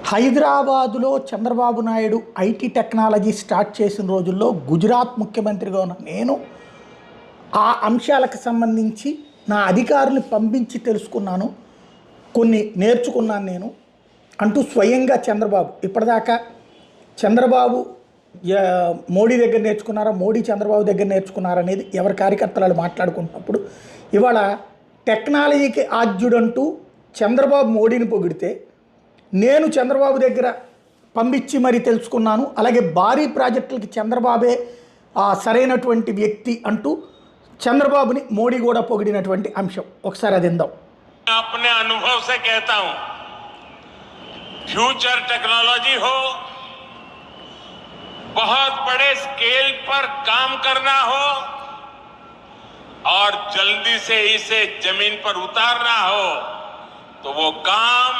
హైదరాబాదులో Chandrababu Naidu IT technology start చేసిన రోజుల్లో గుజరాత్ ముఖ్యమంత్రిగా ఉన్న నేను ఆ అంశాలకు సంబంధించి నా అధికారులు పంపించి తెలుసుకున్నాను, కొన్ని నేర్చుకున్నాను నేను అంటూ స్వయంగా చంద్రబాబు ఇప్పటిదాకా చంద్రబాబు మోడీ దగ్గర నేర్చుకున్నారా, మోడీ చంద్రబాబు దగ్గర నేర్చుకున్నారనేది ఎవరి కార్యకర్తలు మాట్లాడుకుంటున్నప్పుడు ఇవాళ టెక్నాలజీకి ఆద్యుడంటూ చంద్రబాబు మోడీని పొగిడితే నేను చంద్రబాబు దగ్గర పంపించి మరీ తెలుసుకున్నాను, అలాగే భారీ ప్రాజెక్టులకి చంద్రబాబే సరైనటువంటి వ్యక్తి అంటూ చంద్రబాబుని మోడీ కూడా పొగిడినటువంటి అంశం ఒకసారి అది విందాం. अपने अनुभव से कहता हूं, फ्यूचर टेक्नोलॉजी हो, बहुत बड़े स्केल पर काम करना हो और जल्दी से इसे जमीन पर उतारना हो तो वो काम